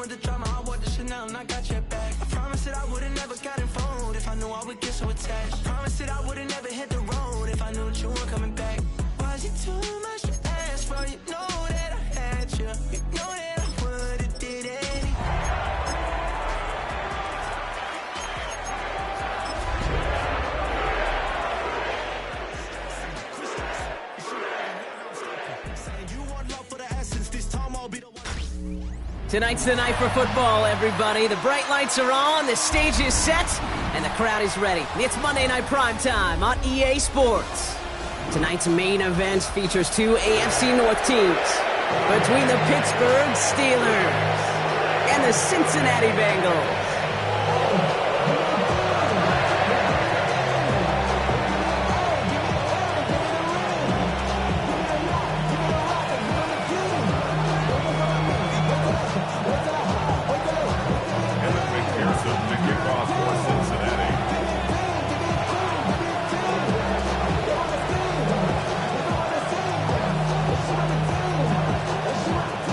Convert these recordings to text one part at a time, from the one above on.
with the drama, I wore the Chanel and I got your back. I promised that I would've never gotten phoned if I knew I would get so attached. I promised that I would've never hit the road if I knew that you weren't coming back. Was it too much to ask for? You know that I had you. You know that I would've did anything. Tonight's the night for football, everybody. The bright lights are on, the stage is set, and the crowd is ready. It's Monday Night Primetime on EA Sports. Tonight's main event features two AFC North teams between the Pittsburgh Steelers and the Cincinnati Bengals.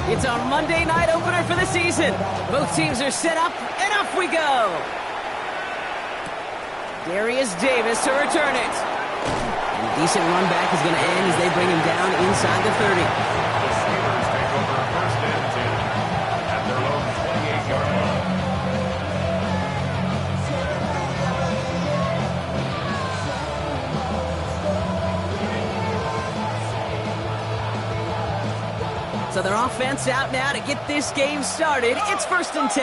It's our Monday night opener for the season. Both teams are set up, and off we go. Darius Davis to return it. And a decent run back is going to end as they bring him down inside the 30. The Steelers take over first and 10 at their own 28-yard line. So their offense out now to get this game started. It's first and 10.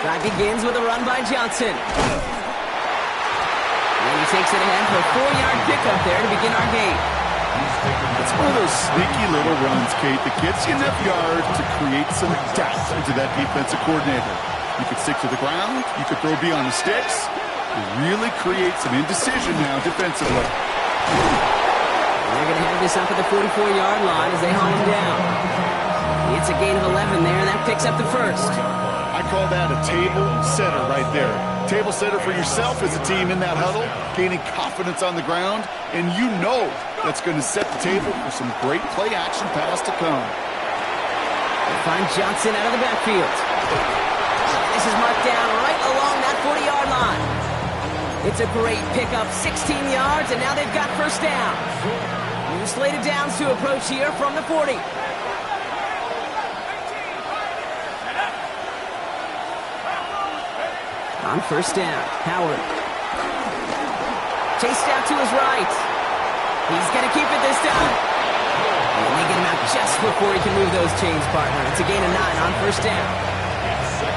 Drive begins with a run by Johnson. And he takes it ahead for a 4-yard pickup there to begin our game. It's one of those sneaky little runs, Kate, that gets you enough yards to create some doubt into that defensive coordinator. You could stick to the ground. You could throw beyond the sticks. You really create some indecision now defensively. And they're going to have this up at the 44-yard line as they haul him down. It's a gain of 11 there, and that picks up the first. I call that a table setter right there. Table setter for yourself as a team in that huddle, gaining confidence on the ground, and you know that's going to set the table for some great play-action pass to come. They find Johnson out of the backfield. This is marked down right along that 40-yard line. It's a great pickup, 16 yards, and now they've got first down. New slated downs to approach here from the 40. On first down, Howard. Chased out to his right. He's going to keep it this time. And they get him out just before he can move those chains, partner. It's a gain of 9 on first down.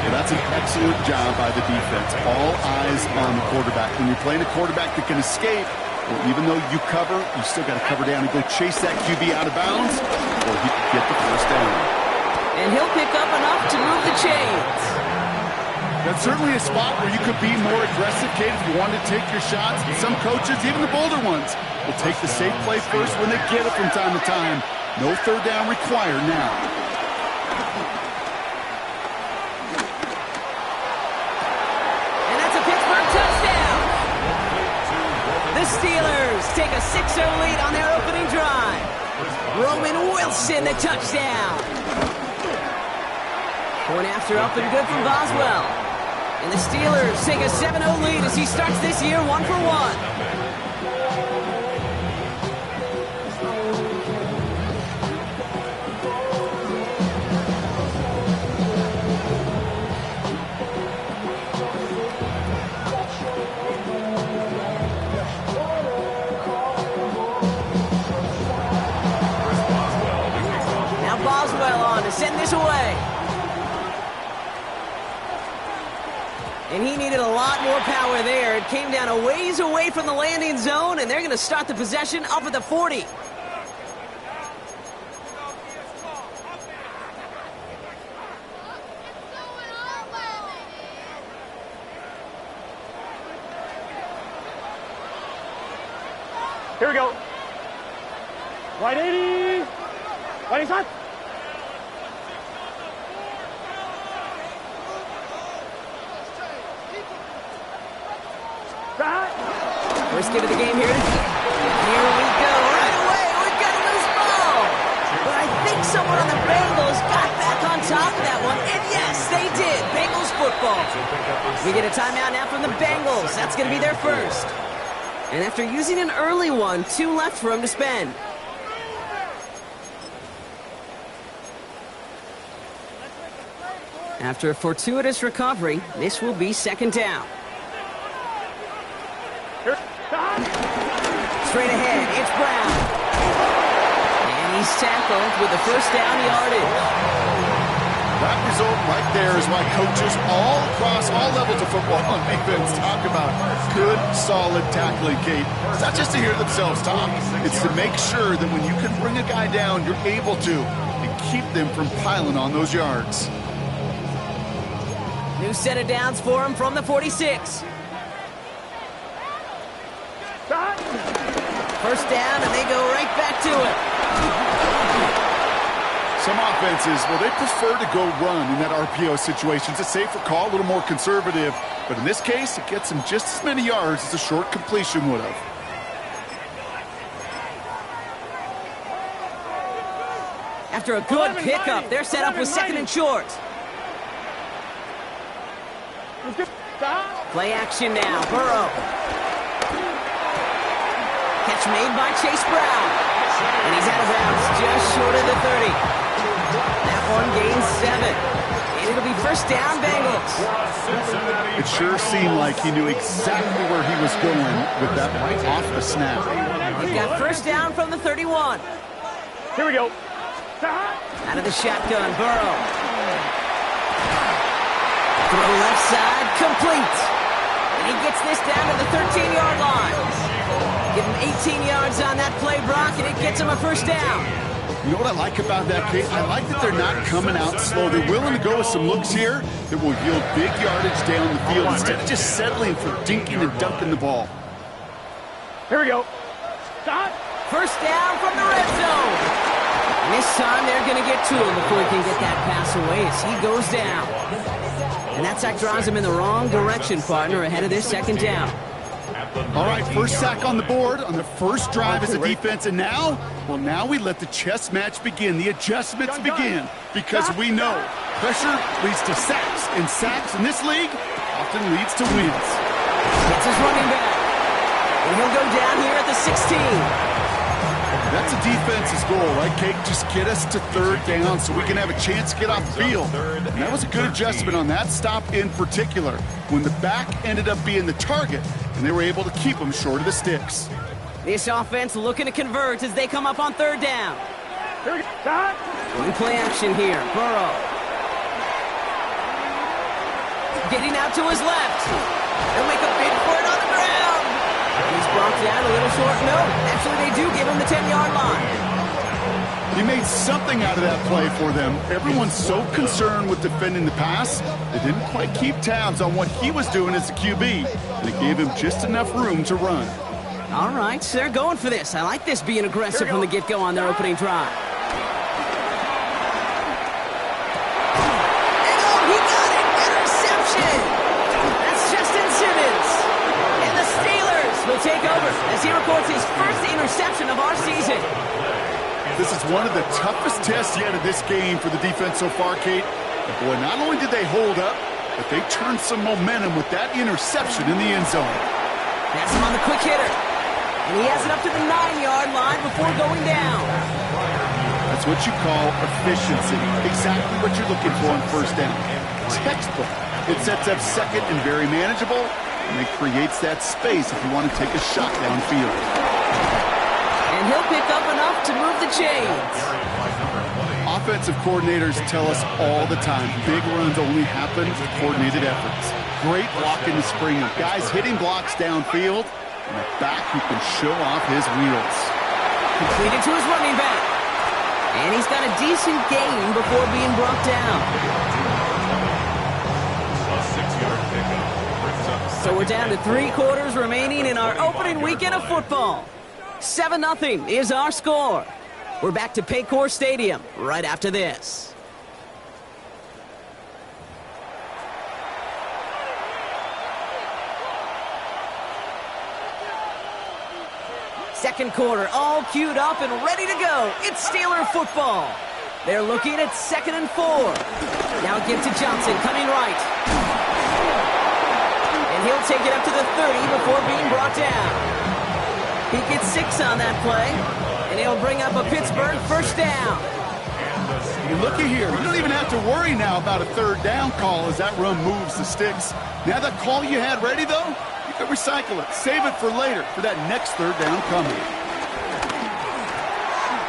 Yeah, that's an excellent job by the defense. All eyes on the quarterback. When you're playing a quarterback that can escape, well, even though you cover, you still got to cover down and go chase that QB out of bounds, or he can get the first down. And he'll pick up enough to move the chains. That's certainly a spot where you could be more aggressive, Kate, if you wanted to take your shots. Some coaches, even the bolder ones, will take the safe play first when they get it from time to time. No third down required now. Steelers take a 6-0 lead on their opening drive. Roman Wilson, the touchdown. Point after up and good from Boswell. And the Steelers take a 7-0 lead as he starts this year 1 for 1. Send this away. And he needed a lot more power there. It came down a ways away from the landing zone, and they're going to start the possession up at the 40. Here we go. Right 80. Right inside. First get of the game here. Here we go. Right away, we've got a loose ball. We get a timeout now from the Bengals. That's going to be their first. And after using an early one, 2 left for him to spend. After a fortuitous recovery, this will be second down. Straight ahead, it's Brown. And he's tackled with the first down yardage. That result right there is why coaches all across all levels of football on defense talk about good, solid tackling, Kate. It's not just to hear themselves talk. It's to make sure that when you can bring a guy down, you're able to and keep them from piling on those yards. New set of downs for him from the 46. First down, and they go right back to it. Some offenses, well, they prefer to go run in that RPO situation. It's a safer call, a little more conservative. But in this case, it gets them just as many yards as a short completion would have. After a good pickup, they're set up with second and short. Play action now, Burrow. Catch made by Chase Brown. And he's out of bounds, just short of the 30. That one gains 7. And it'll be first down, Bengals. It sure seemed like he knew exactly where he was going with that right off the snap. He's got first down from the 31. Here we go. Out of the shotgun, Burrow. Throw left side, complete. And he gets this down to the 13-yard line. Give him 18 yards on that play, Brock, and it gets him a first down. You know what I like about that, Kate? I like that they're not coming out slow. They're willing to go with some looks here that will yield big yardage down the field instead of just settling for dinking and dunking the ball. Here we go. Stop. First down from the red zone. And this time they're going to get to him before he can get that pass away as he goes down. And that sack drives him in the wrong direction, partner, ahead of this second down. All right, first sack on the board on the first drive as a defense, and now, well, now we let the chess match begin. The adjustments begin because we know pressure leads to sacks, and sacks in this league often leads to wins. It's his running back, and he'll go down here at the 16. That's a defense's goal, right, Kate? Just get us to third down so we can have a chance to get off the field. And that was a good adjustment on that stop in particular, when the back ended up being the target, and they were able to keep him short of the sticks. This offense looking to convert as they come up on third down. One play action here, Burrow. Getting out to his left. They'll make a bid for it on the ground. He's brought down a little short. No, actually they do give him the 10-yard line. He made something out of that play for them. Everyone's so concerned with defending the pass, they didn't quite keep tabs on what he was doing as a QB, and it gave him just enough room to run. All right, so they're going for this. I like this being aggressive from the get-go on their opening drive. And oh, he got it! Interception! That's Justin Simmons. And the Steelers will take over as he records his first interception of our season. This is one of the toughest tests yet of this game for the defense so far, Kate. And boy, not only did they hold up, but they turned some momentum with that interception in the end zone. That's him on the quick hitter. And he has it up to the 9-yard line before going down. That's what you call efficiency. Exactly what you're looking for on first down. Textbook. It sets up second and very manageable, and it creates that space if you want to take a shot downfield. And he'll pick up enough to move the chains. Offensive coordinators tell us all the time, big runs only happen with coordinated efforts. Great block in the spring of guys hitting blocks downfield, and a back who can show off his wheels. Completed to his running back. And he's got a decent gain before being brought down. A 6-yard pickup brings up. So we're down to 3 quarters remaining in our opening weekend of football. 7-0 is our score. We're back to Paycor Stadium right after this. Second quarter, all queued up and ready to go. It's Steeler football. They're looking at 2nd and 4. Now give to Johnson, coming right. And he'll take it up to the 30 before being brought down. He gets 6 on that play, and he'll bring up a Pittsburgh first down. And looky here, you don't even have to worry now about a third down call as that run moves the sticks. Now that call you had ready, though, you can recycle it. Save it for later, for that next third down coming.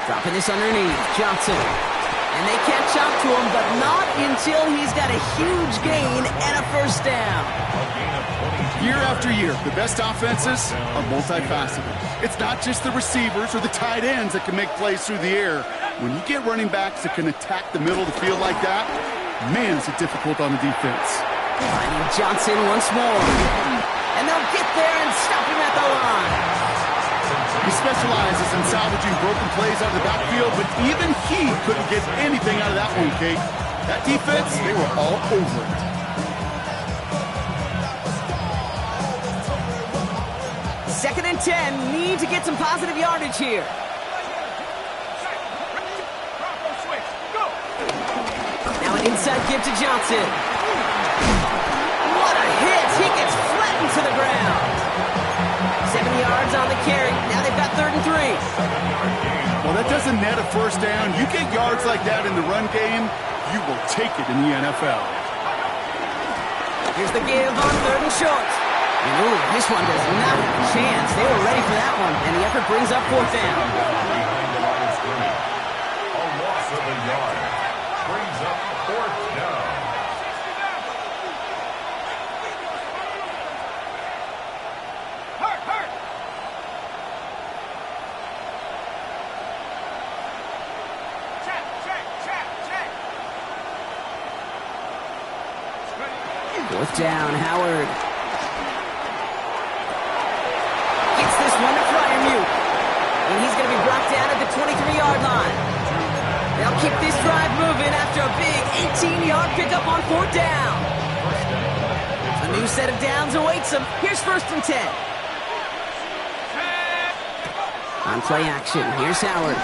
Dropping this underneath, Johnson. And they catch up to him, but not until he's got a huge gain and a first down. Year after year, the best offenses are multifaceted. It's not just the receivers or the tight ends that can make plays through the air. When you get running backs that can attack the middle of the field like that, man, is it difficult on the defense. Finding Johnson once more. And they'll get there and stop him at the line. He specializes in salvaging broken plays out of the backfield, but even he couldn't get anything out of that one, Kate. That defense, they were all over it. Second and 10, need to get some positive yardage here. Now an inside give to Johnson. What a hit! He gets flattened to the ground. 7 yards on the carry. Now they've got 3rd and 3. Well, that doesn't net a first down. You get yards like that in the run game, you will take it in the NFL. Here's the give on 3rd and short. And ooh, this one does not have a chance. They were ready for that one, and the effort brings up 4th down. A loss of a yard brings up 4th down. Fourth down, Howard. Gets this one to Fryermuth. And he's going to be brought down at the 23-yard line. They'll keep this drive moving after a big 18-yard pickup on 4th down. A new set of downs awaits them. Here's 1st and 10. On play action, here's Howard.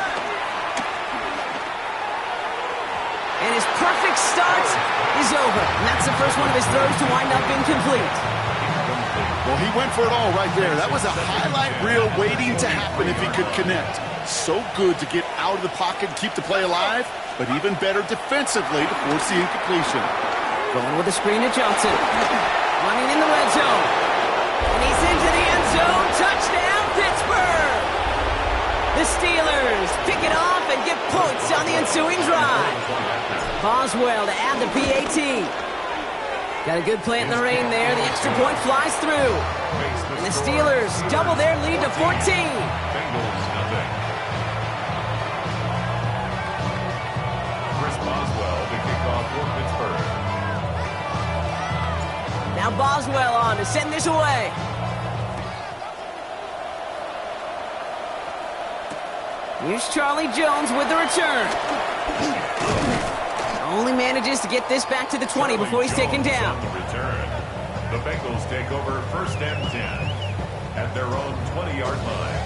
And his perfect start is over. And that's the first one of his throws to wind up incomplete. Well, he went for it all right there. That was a highlight reel waiting to happen if he could connect. So good to get out of the pocket and keep the play alive, but even better defensively to force the incompletion. Going with the screen to Johnson. Running in the red zone. And he's into the end zone. Touchdown, Pittsburgh! The Steelers pick it off and get points on the ensuing drive. Boswell to add the PAT. Got a good play in the rain there. The extra point flies through. And the Steelers double their lead to 14. Bengals nothing. Chris Boswell to kick off for Pittsburgh. Now Boswell on to send this away. Here's Charlie Jones with the return. Only manages to get this back to the 20 before he's taken down. On the return. The Bengals take over 1st and 10 at their own 20-yard line.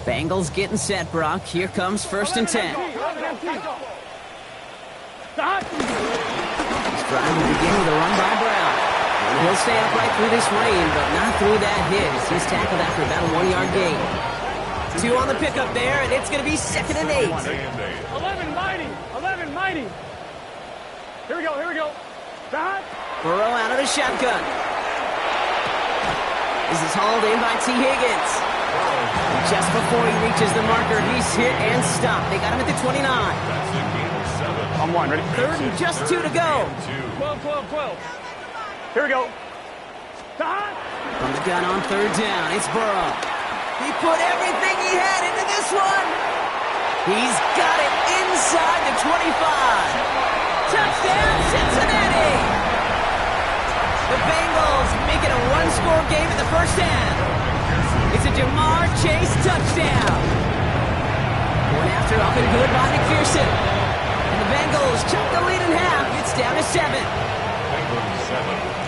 Bengals getting set, Brock. Here comes 1st and 10. This drive will begin with a run by Brown. And he'll stay upright through this rain, but not through that hit. He's tackled after about a 1-yard gain. 2 on the pickup there, and it's going to be 2nd and 8. 11 mighty. Here we go. Stop. Burrow out of the shotgun. This is hauled in by T. Higgins. Just before he reaches the marker, he's hit and stopped. They got him at the 29. That's a gain of 7. On 1, ready? 3rd and just 2 to go. 12. Here we go. Stop. From the gun on 3rd down, it's Burrow. He put everything he had into this one. He's got it inside the 25. Touchdown, Cincinnati. The Bengals make it a one-score game in the first half. It's a Jamar Chase touchdown. Going after up and good by McPherson. And the Bengals chop the lead in half. It's down to 7. Bengals 7.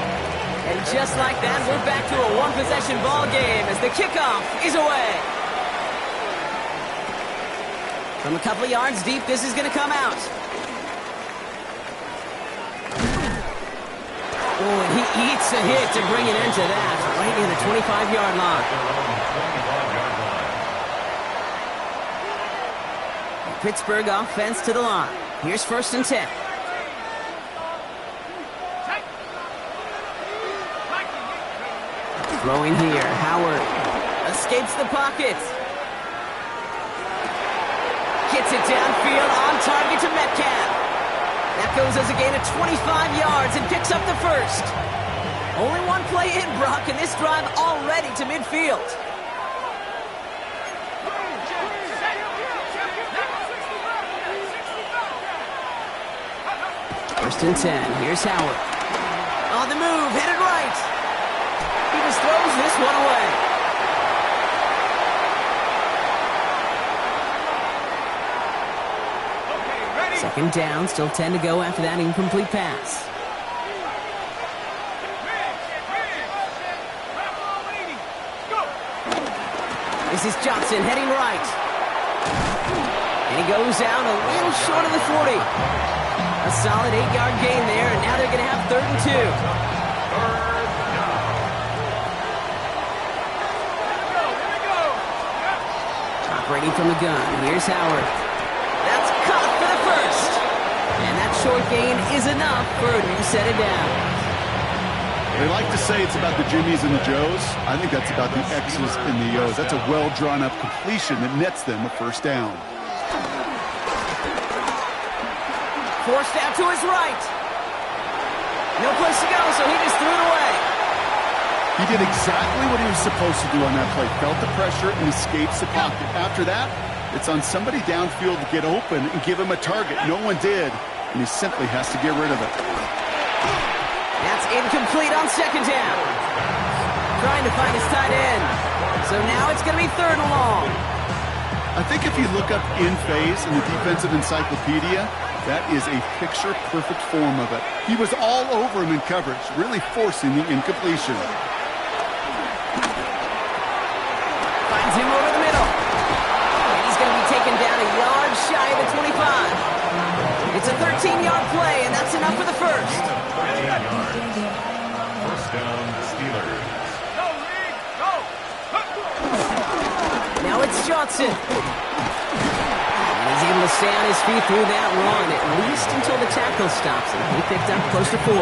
And just just like that, we're back to a one-possession ball game as the kickoff is away. From a couple of yards deep, this is going to come out. Oh, and he eats a hit to bring it into that, right near the 25-yard line. Pittsburgh offense to the line. Here's 1st and 10. Throwing here, Howard escapes the pocket. Gets it downfield, on target to Metcalf. That goes as a gain of 25 yards and picks up the first. Only one play in, Brock, and this drive already to midfield. First and 10. Here's Howard. On the move, headed right. He just throws this one away. Second down, still 10 to go after that incomplete pass. This is Johnson heading right. And he goes out a little short of the 40. A solid 8-yard gain there, and now they're going to have 3rd and 2. Operating from the gun, here's Howard. That's caught for the first. And that short gain is enough for a new set of downs. They like to say it's about the Jimmies and the Joes. I think that's about the X's and the O's. That's a well-drawn-up completion that nets them a first down. Forced out to his right. No place to go, so he just threw it away. He did exactly what he was supposed to do on that play. Felt the pressure and escapes the pocket. After that, it's on somebody downfield to get open and give him a target. No one did, and he simply has to get rid of it. That's incomplete on second down. Trying to find his tight end. So now it's going to be 3rd and long. I think if you look up in phase in the defensive encyclopedia, that is a picture-perfect form of it. He was all over him in coverage, really forcing the incompletion. Finds him over the middle. And he's going to be taken down a yard shy of the 25. It's a 13-yard play, and that's enough for the first. 1st down, Steelers. Now it's Johnson. And he's able to stay on his feet through that run, at least until the tackle stops him. He picked up close to 4.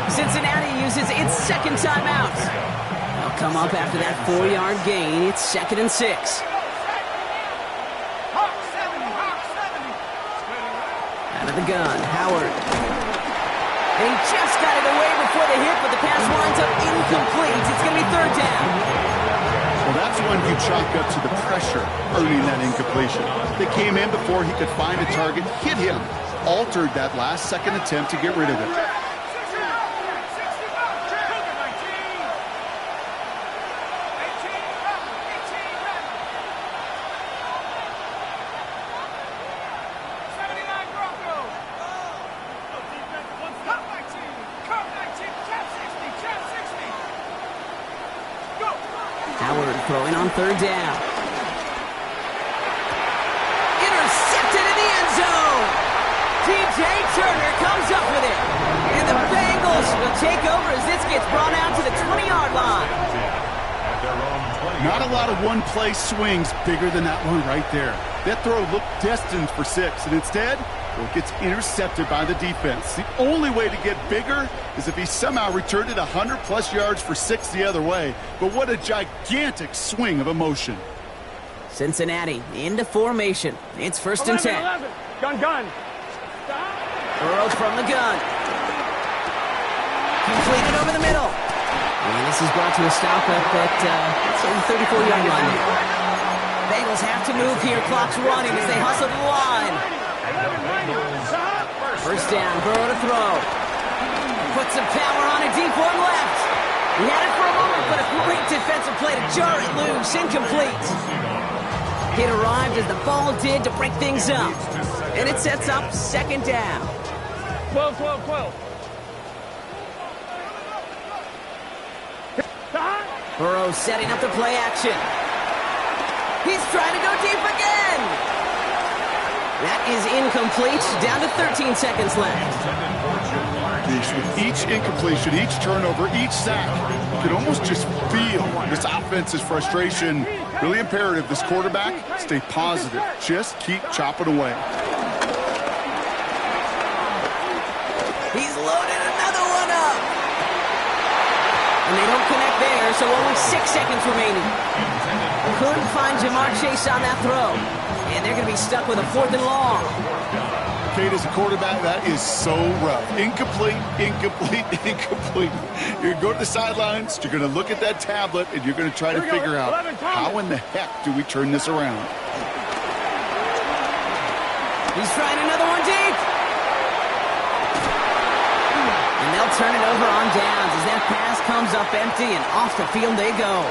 Cincinnati uses its second timeout. They'll come up after that 4-yard gain. It's 2nd and 6. Out of the gun, Howard. And he just got it away before the hit, but the pass winds up incomplete. It's going to be 3rd down. Well, that's one you chalk up to the pressure earning that incompletion. They came in before he could find a target, hit him, altered that last-second attempt to get rid of it. Howard throwing on 3rd down. Intercepted in the end zone. T.J. Turner comes up with it. And the Bengals will take over as this gets brought out to the 20-yard line. Not a lot of one-play swings bigger than that one right there. That throw looked destined for 6, and instead, well, it gets intercepted by the defense. The only way to get bigger is if he somehow returned it 100-plus yards for 6 the other way. But what a gigantic swing of emotion. Cincinnati into formation. It's 1st and 10. 11. Gun. Burrow from the gun. Completed over the middle. And this is brought to a stop up at the 34-yard line. Bengals have to move here. Clock's running as they hustle to the line. First down, Burrow to throw. Put some power on a deep one left. He had it for a moment, but a great defensive play to jar it loose. Incomplete. Hit arrived as the ball did to break things up. And it sets up 2nd down. 12. Burrow setting up the play action. He's trying to go deep again. That is incomplete. Down to 13 seconds left. With each incompletion, each turnover, each sack, you can almost just feel this offense's frustration. Really imperative, this quarterback, stay positive. Just keep chopping away. He's loaded another one up. And they don't connect there, so only 6 seconds remaining. Couldn't find Jamar Chase on that throw. And they're going to be stuck with a 4th and long. Kate, as a quarterback, that is so rough. Incomplete, incomplete, incomplete. You're going to go to the sidelines, you're going to look at that tablet, and you're going to try to figure out how in the heck do we turn this around. He's trying another one deep. And they'll turn it over on downs as that pass comes up empty, and off the field they go.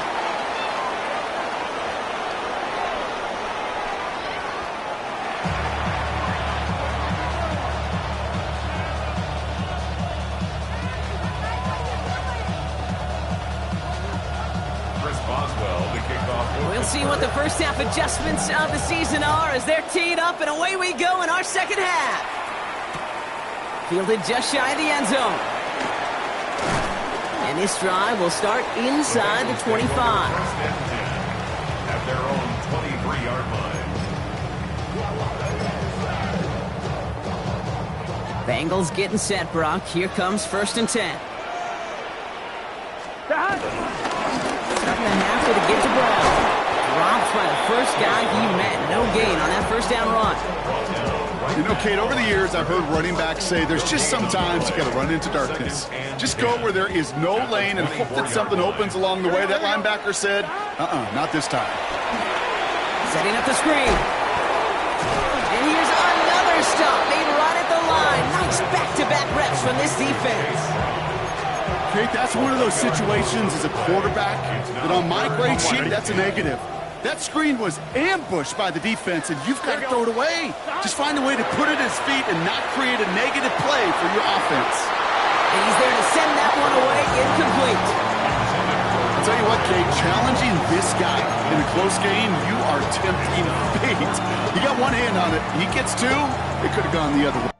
We'll see what the first half adjustments of the season are as they're teed up, and away we go in our second half. Fielded just shy of the end zone. And this drive will start inside the 25. At their own 23-yard line. Bengals getting set, Brock. Here comes 1st and 10. Starting the half with a get to Brown. Dropped by the first guy he met. No gain on that first down run. You know, Kate, over the years, I've heard running backs say there's just sometimes you got to run into darkness. Just go where there is no lane and hope that something opens along the way. That linebacker said, not this time. Setting up the screen. And here's another stop made right at the line. Nice back-to-back reps from this defense. Kate, that's one of those situations as a quarterback that on my grade sheet, that's a negative. That screen was ambushed by the defense, and you've got to throw it away. Just find a way to put it at his feet and not create a negative play for your offense. And he's there to send that one away, incomplete. I'll tell you what, Kate, challenging this guy in a close game, you are tempting fate. He got one hand on it. He gets two, it could have gone the other way.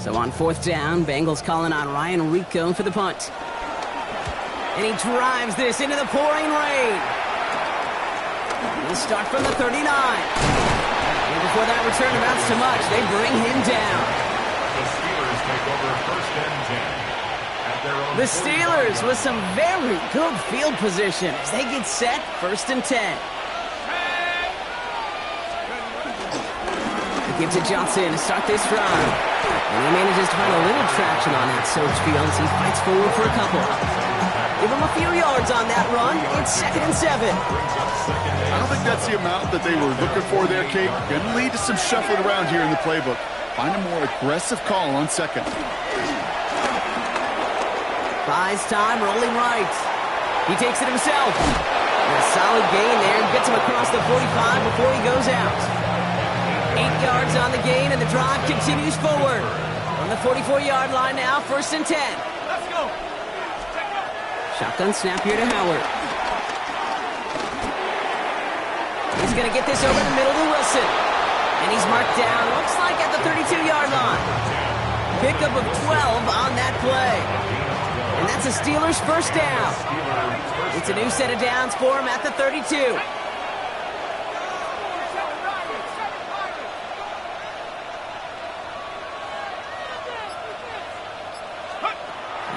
So on 4th down, Bengals calling on Ryan Rico for the punt. And he drives this into the pouring rain. He'll start from the 39. And before that return amounts to much, they bring him down. The Steelers take over 1st and 10. The Steelers with some very good field position as they get set, 1st and 10. They give to Johnson to start this drive. And he manages to find a little traction on that surge field as he fights forward for a couple. Give him a few yards on that run. It's 2nd and 7. I don't think that's the amount that they were looking for there, Kate. Going to lead to some shuffling around here in the playbook. Find a more aggressive call on 2nd. Buys time, rolling right. He takes it himself. And a solid gain there. Gets him across the 45 before he goes out. 8 yards on the gain, and the drive continues forward. On the 44-yard line now, 1st and 10. Let's go. Shotgun snap here to Howard. He's going to get this over the middle to Wilson. And he's marked down, looks like at the 32-yard line. Pickup of 12 on that play. And that's a Steelers first down. It's a new set of downs for him at the 32.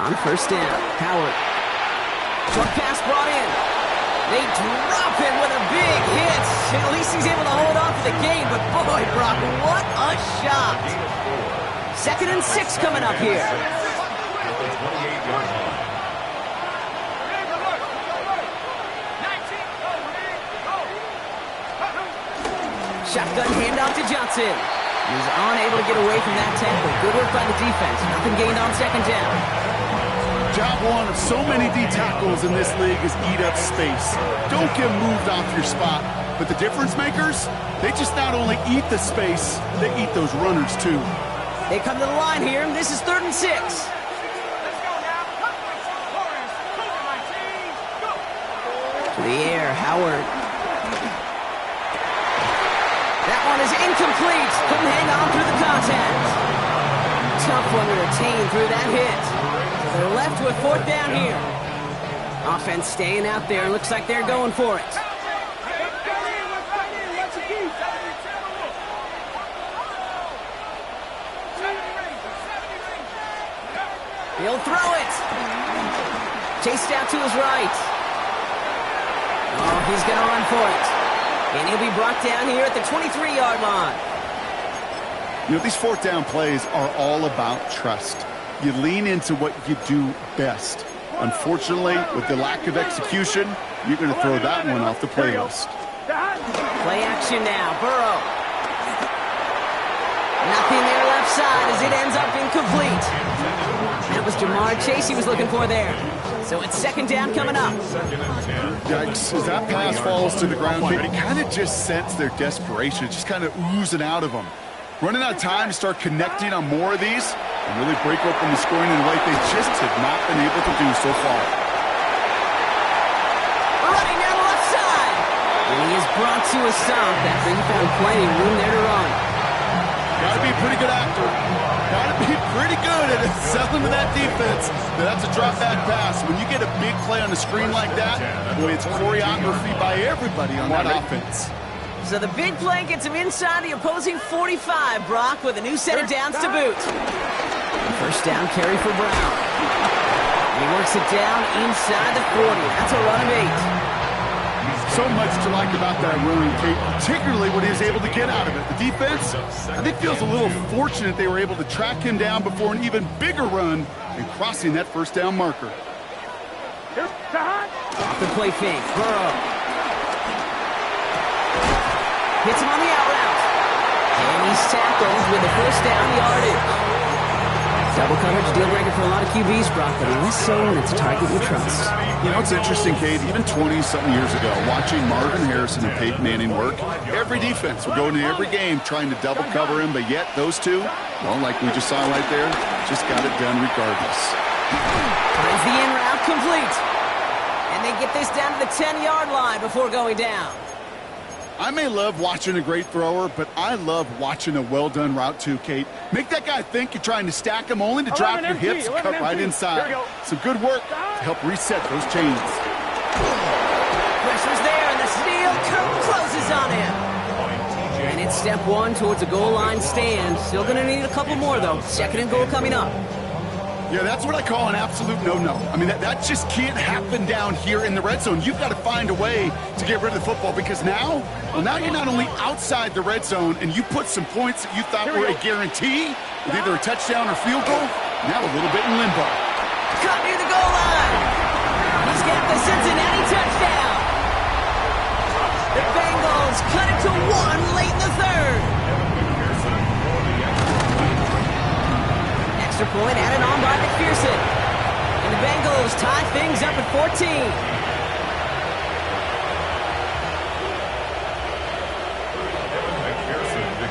On first down, Howard. Short pass brought in. They drop him with a big hit. At least he's able to hold on for the game, but boy, Brock, what a shot. 2nd and 6 coming up here. Shotgun handoff to Johnson. He's unable to get away from that tackle. Good work by the defense. Nothing gained on 2nd down. Job one of so many D tackles in this league is eat up space. Don't get moved off your spot. But the difference makers, they just not only eat the space, they eat those runners too. They come to the line here, and this is 3rd and 6. To the air, Howard. That one is incomplete. Couldn't hang on through the contact. Tough one to retain through that hit. They're left with 4th down here. Offense staying out there. Looks like they're going for it. He'll throw it. Chased out to his right. Oh, he's going to run for it. And he'll be brought down here at the 23-yard line. You know, these 4th down plays are all about trust. You lean into what you do best. Unfortunately, with the lack of execution, you're going to throw that one off the playlist. Play action now. Burrow. Nothing there left side as it ends up incomplete. That was Jamar Chase he was looking for there. So it's 2nd down coming up. Yikes, as that pass falls to the ground, you kind of just sense their desperation. It's just kind of oozing out of them. Running out of time to start connecting on more of these and really break open the scoring in a way they just have not been able to do so far. Running down the left side. And he is brought to a stop after he found plenty of room there to run. Got to be a pretty good actor. Got to be pretty good at selling to that defense. That's a drop back pass. When you get a big play on the screen like that, boy, it's choreography by everybody on that offense. So the big play gets him inside the opposing 45, Brock, with a new set of downs to boot. First down carry for Brown. And he works it down inside the 40. That's a run of 8. So much to like about that running, Kate, particularly what he was able to get out of it. The defense, I think, feels a little fortunate they were able to track him down before an even bigger run and crossing that first down marker. Off the play fake, Burrow. Hits him on the out route. And he's tackled with a first down yardage. Double coverage deal breaker for a lot of QBs, Brock, but less so when it's a target you trust. You know, it's interesting, Kate, even 20-something years ago, watching Marvin Harrison and Peyton Manning work, every defense would go into every game trying to double cover him, but yet those two, well, like we just saw right there, just got it done regardless. Finds the in route complete. And they get this down to the 10-yard line before going down. I may love watching a great thrower, but I love watching a well-done route too, Kate. Make that guy think you're trying to stack him only to drop your hips, cut right inside. Some good work to help reset those chains. Pressure's there, and the steal closes on him. And it's step 1 towards a goal line stand. Still going to need a couple more, though. 2nd and goal coming up. Yeah, that's what I call an absolute no-no. I mean, that just can't happen down here in the red zone. You've got to find a way to get rid of the football because now you're not only outside the red zone and you put some points that you thought were a guarantee with either a touchdown or field goal, now a little bit in limbo. Caught near the goal line. He's got the Cincinnati touchdown. The Bengals cut it to 1 late in the 3rd. Extra point added on by McPherson. And the Bengals tie things up at 14.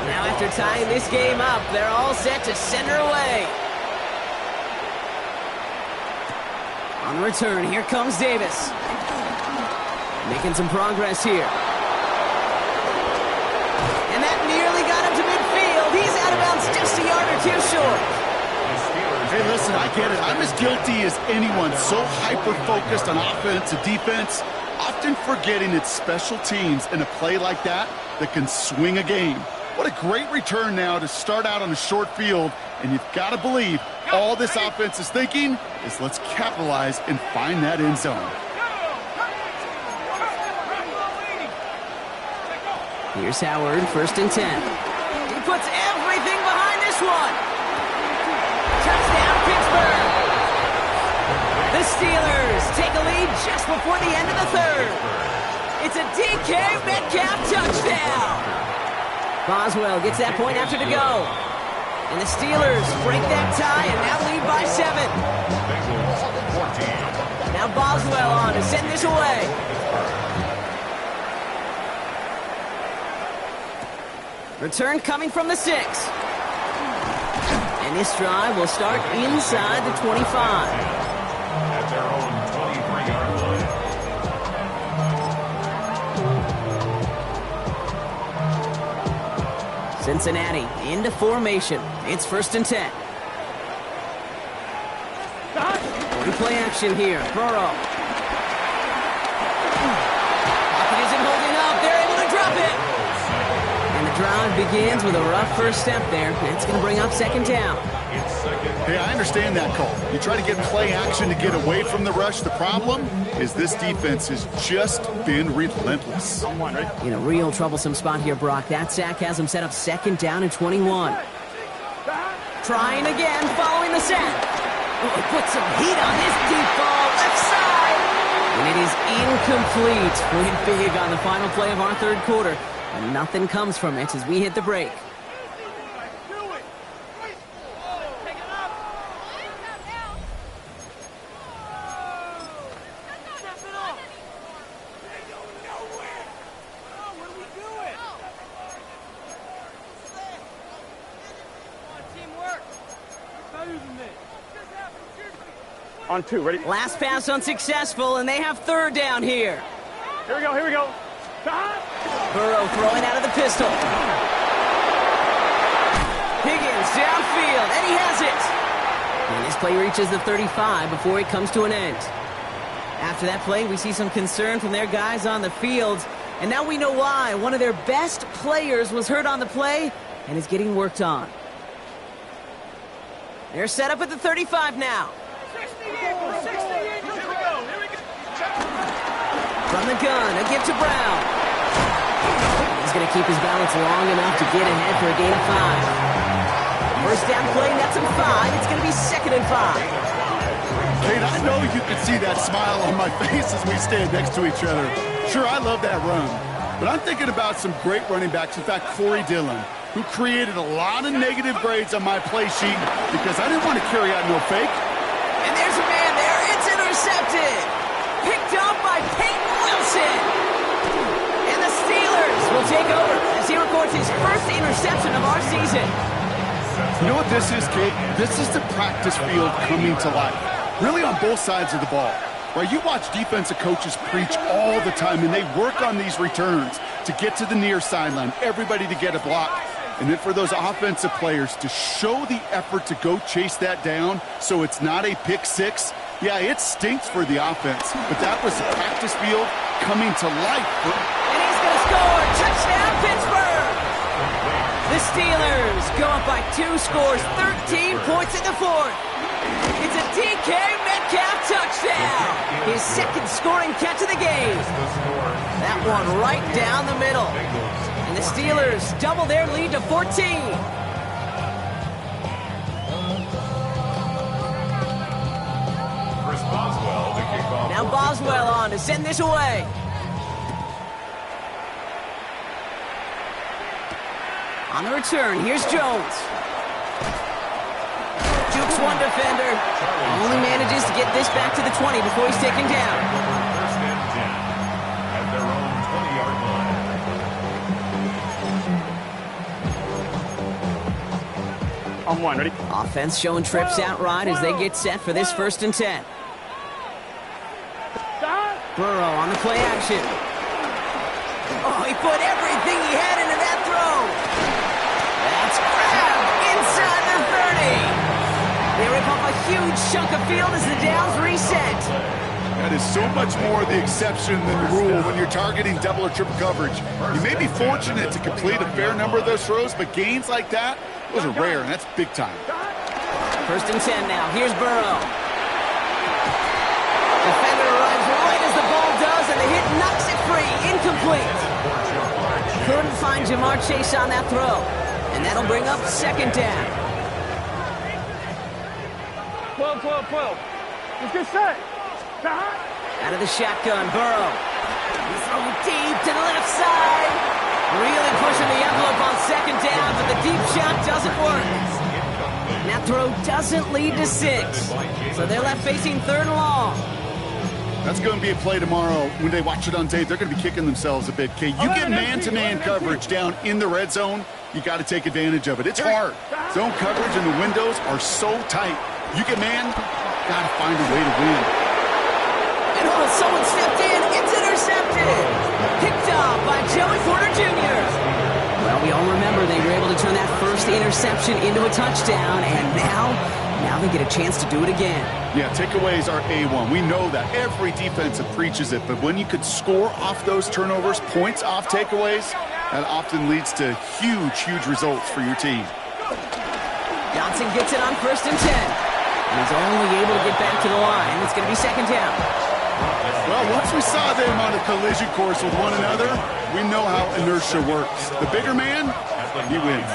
Now after tying this game up, they're all set to send her away. On the return, here comes Davis. Making some progress here. And that nearly got him to midfield. He's out of bounds just a yard or two short. Hey, listen, I get it. I'm as guilty as anyone. So hyper-focused on offense and defense, often forgetting it's special teams in a play like that that can swing a game. What a great return now to start out on a short field, and you've got to believe all this offense is thinking is let's capitalize and find that end zone. Here's Howard, 1st and 10. He puts everything behind this one. Touchdown, Pittsburgh. The Steelers take a lead just before the end of the 3rd. It's a DK Metcalf touchdown. Boswell gets that point after to go. And the Steelers break that tie and now lead by 7. Now Boswell on to send this away. Return coming from the 6. And this drive will start inside the 25. At their own 23-yard line. Cincinnati into formation. It's 1st and 10. Play action here. Burrow. Pocket isn't holding up. They're able to drop it. And the drive begins with a rough first step there. That's going to bring up 2nd down. Hey, I understand that call. You try to get play action to get away from the rush. The problem is this defense has just been relentless. In a real troublesome spot here, Brock. That sack has him set up 2nd down and 21. Trying again following the sack. Oh, put some heat on this deep ball, left side. And it is incomplete. Went big on the final play of our 3rd quarter. And nothing comes from it as we hit the break. On 2, ready? Last pass unsuccessful, and they have 3rd down here. Here we go, here we go. Burrow throwing out of the pistol. Higgins downfield, and he has it. And this play reaches the 35 before it comes to an end. After that play, we see some concern from their guys on the field. And now we know why. One of their best players was hurt on the play and is getting worked on. They're set up at the 35 now. From the gun, a give to Brown. He's going to keep his balance long enough to get ahead for a gain of 5. First down play, that's him 5. It's going to be 2nd and 5. Kate, I know you can see that smile on my face as we stand next to each other. Sure, I love that run. But I'm thinking about some great running backs. In fact, Corey Dillon, who created a lot of negative grades on my play sheet because I didn't want to carry out no fake. And there's a man there. It's intercepted. Picked up by Peyton Wilson. And the Steelers will take over as he records his first interception of our season. You know what this is, Kate? This is the practice field coming to life. Really on both sides of the ball. Right, you watch defensive coaches preach all the time, and they work on these returns to get to the near sideline, everybody to get a block. And then for those offensive players to show the effort to go chase that down so it's not a pick six. Yeah, it stinks for the offense, but that was the practice field coming to life. And he's going to score. Touchdown, Pittsburgh. The Steelers go up by 2 scores, 13 points in the 4th. It's a DK Metcalf touchdown. His 2nd scoring catch of the game. That one right down the middle. And the Steelers double their lead to 14. Now Boswell on to send this away. On the return, here's Jones. Jukes one defender. Only manages to get this back to the 20 before he's taken down. First and 10 at their own 20-yard line. On 1, ready? Offense showing trips out right as they get set for this 1st and 10. Burrow on the play action. Oh, he put everything he had into that throw. That's grabbed inside the 30. They rip off a huge chunk of field as the downs reset. That is so much more the exception than the rule when you're targeting double or triple coverage. You may be fortunate to complete a fair number of those throws, but gains like that, those are rare, and that's big time. 1st and 10 now. Here's Burrow. Defender arrives right as the ball does, and the hit knocks it free. Incomplete. Couldn't find Jamar Chase on that throw. And that'll bring up 2nd down. 12, 12, 12. Let's get set. Out of the shotgun, Burrow. He's throwing deep to the left side. Really pushing the envelope on 2nd down, but the deep shot doesn't work. And that throw doesn't lead to 6. So they're left facing 3rd and long. That's going to be a play tomorrow. When they watch it on tape, they're going to be kicking themselves a bit. Okay, you get man-to-man coverage down in the red zone, you got to take advantage of it. It's hard. Zone coverage and the windows are so tight. You get man, got to find a way to win. And oh, someone stepped in. It's intercepted. Picked off by Joey Porter Jr. Well, we all remember they were able to turn that first interception into a touchdown, and now they get a chance to do it again. Yeah, takeaways are A1. We know that. Every defensive preaches it, but when you could score off those turnovers, points off takeaways, that often leads to huge, huge results for your team. Johnson gets it on 1st and 10. And he's only able to get back to the line. It's going to be 2nd down. Well, once we saw them on a collision course with one another, we know how inertia works. The bigger man, he wins.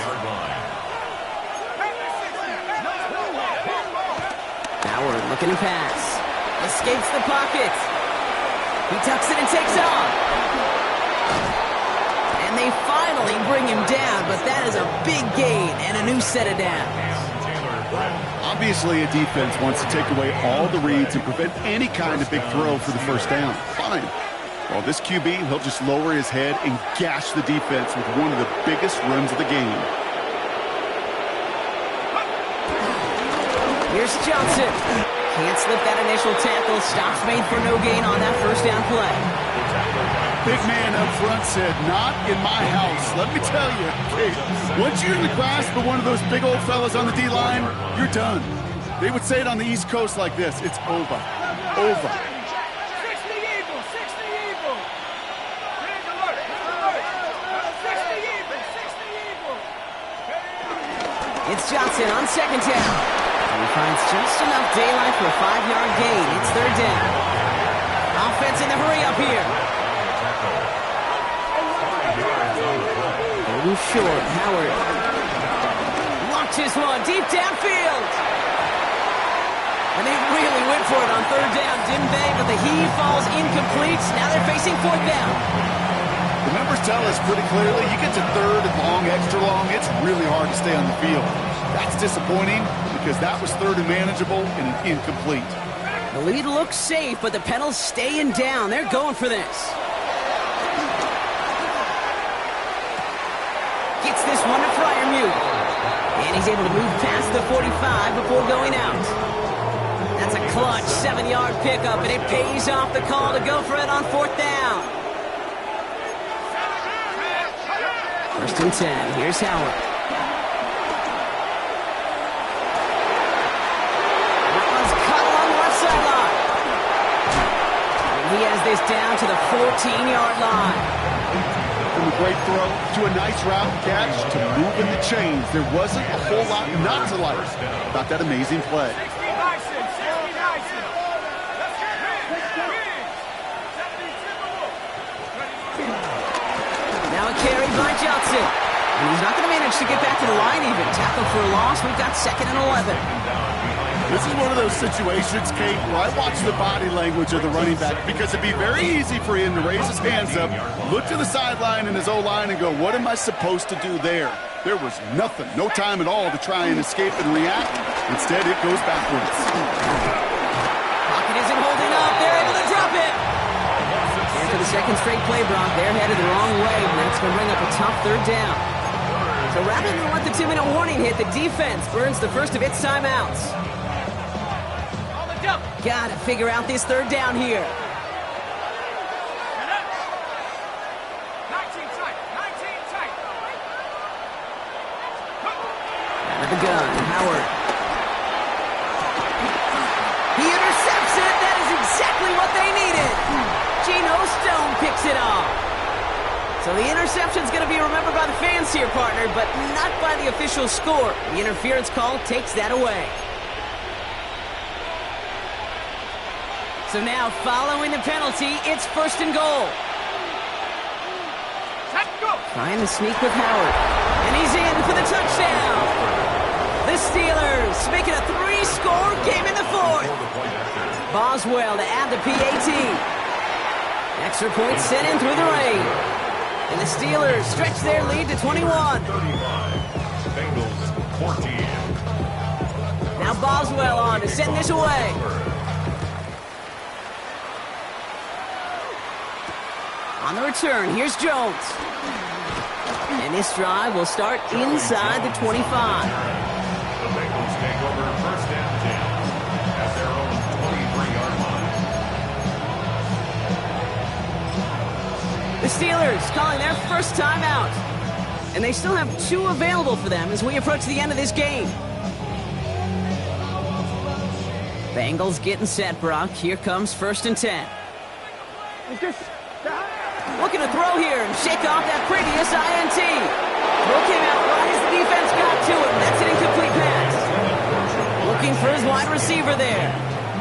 Howard looking to pass. Escapes the pocket. He tucks it and takes off. And they finally bring him down, but that is a big gain and a new set of downs. Obviously, a defense wants to take away all the reads and prevent any kind of big throw for the 1st down. Fine. Well, this QB, he'll just lower his head and gash the defense with one of the biggest runs of the game. Here's Johnson. Can't slip that initial tackle. Stops made for no gain on that 1st down play. Big man up front said, not in my house. Let me tell you, hey, once you're in the grasp of one of those big old fellas on the D-line, you're done. They would say it on the East Coast like this, it's over. Over. It's Johnson on 2nd down. And he finds just enough daylight for a 5-yard gain. It's 3rd down. Offense in the hurry up here. Little short, Howard. Launches one deep downfield. And they really went for it on 3rd down, didn't they? But the heave falls incomplete. Now they're facing 4th down. The numbers tell us pretty clearly, you get to 3rd and long, extra long, it's really hard to stay on the field. That's disappointing because that was 3rd and manageable and an incomplete. The lead looks safe, but the Penals staying down. They're going for this. Gets this one to Fryermuth. And he's able to move past the 45 before going out. That's a clutch 7-yard pickup, and it pays off the call to go for it on 4th down. 1st and 10. Here's Howard. He has this down to the 14-yard line. From a great throw to a nice route catch to moving the chains. There wasn't a whole lot not to like about that amazing play. Now a carry by Johnson. And he's not going to manage to get back to the line even. Tackle for a loss. We've got 2nd and 11. This is one of those situations, Kate, where I watch the body language of the running back because it'd be very easy for him to raise his hands up, look to the sideline in his O-line and go, what am I supposed to do there? There was nothing, no time at all to try and escape and react. Instead, it goes backwards. Pocket isn't holding up. They're able to drop it. And for the 2nd straight play, Brock, they're headed the wrong way, and that's going to bring up a tough 3rd down. So rather than let the 2-minute warning hit, the defense burns the first of its timeouts. Got to figure out this 3rd down here. the gun, Howard. He intercepts it. That is exactly what they needed. Geno Stone picks it off. So the interception's going to be remembered by the fans here, partner, but not by the official score. The interference call takes that away. So now, following the penalty, it's 1st and goal. Trying to sneak with Howard. And he's in for the touchdown. The Steelers making a 3-score game in the 4th. Boswell to add the PAT. Extra point sent in through the rain. And the Steelers stretch their lead to 21. 35. Bengals 14. Now Boswell on to send this away. On the return, here's Jones. And this drive will start inside the 25. The Bengals take over 1st and 10 at their own 23-yard line. The Steelers calling their first timeout. And they still have 2 available for them as we approach the end of this game. Bengals getting set, Brock. Here comes 1st and 10. Looking to throw here and shake off that previous INT. Throw came out right as the defense got to him. That's an incomplete pass. Looking for his wide receiver there.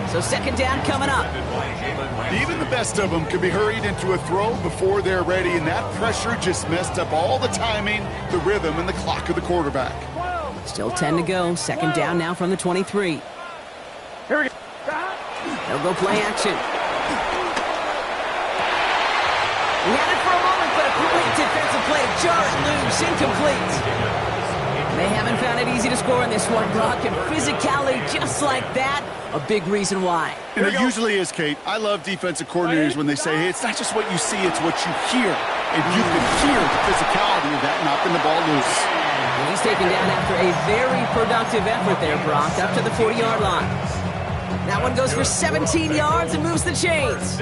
So 2nd down coming up. Even the best of them can be hurried into a throw before they're ready, and that pressure just messed up all the timing, the rhythm, and the clock of the quarterback. Still 10 to go. 2nd down now from the 23. Here we go. They'll go play action. He had it for a moment, but a great defensive play. Jar it loose, incomplete. They haven't found it easy to score in this one, Brock, and physicality just like that, a big reason why. And it usually is, Kate. I love defensive coordinators when they say, hey, it's not just what you see, it's what you hear. And you can hear the physicality of that knocking the ball loose. And he's taken down after a very productive effort there, Brock, up to the 40-yard line. That one goes for 17 yards and moves the chains.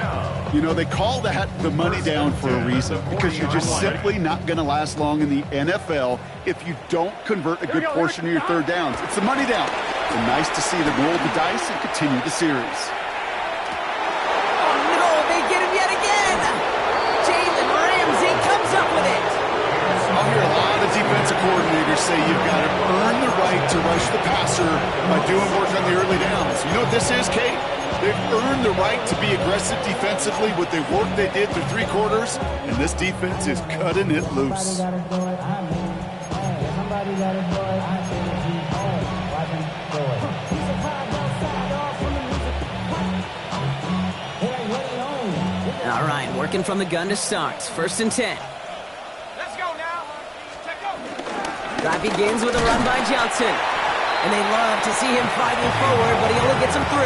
You know, they call that the money down for a reason, because you're just simply not going to last long in the NFL if you don't convert a good portion of your 3rd downs. It's the money down. And nice to see them roll the dice and continue the series. Oh, no, they get him yet again. Jalen Ramsey comes up with it. I'll hear a lot of defensive coordinators say you've got to earn the right to rush the passer by doing work on the early downs. You know what this is, Kate? They've earned the right to be aggressive defensively with the work they did through 3 quarters, and this defense is cutting it loose. All right, working from the gun to start. 1st and 10. Drive begins with a run by Johnson. And they love to see him fighting forward, but he only gets him 3.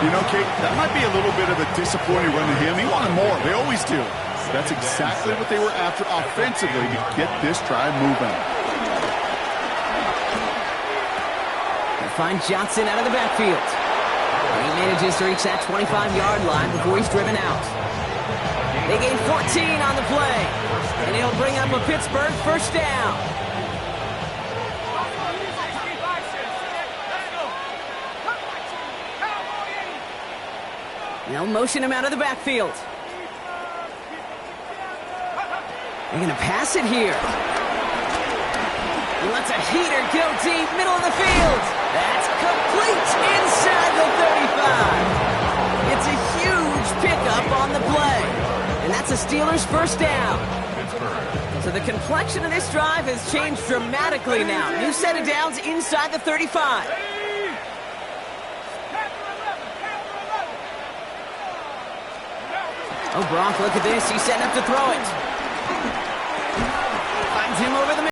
You know, Kate, that might be a little bit of a disappointing run to him. He wanted more. They always do. That's exactly what they were after offensively to get this drive moving. They find Johnson out of the backfield. And he manages to reach that 25-yard line before he's driven out. They gain 14 on the play. And he'll bring up a Pittsburgh 1st down. They'll motion him out of the backfield. They're going to pass it here. He lets a heater go deep, middle of the field. That's complete inside the 35. It's a huge pickup on the play. And that's a Steelers 1st down. So the complexion of this drive has changed dramatically now. New set of downs inside the 35. Oh, Brock, look at this. He's setting up to throw it. Finds him over the middle.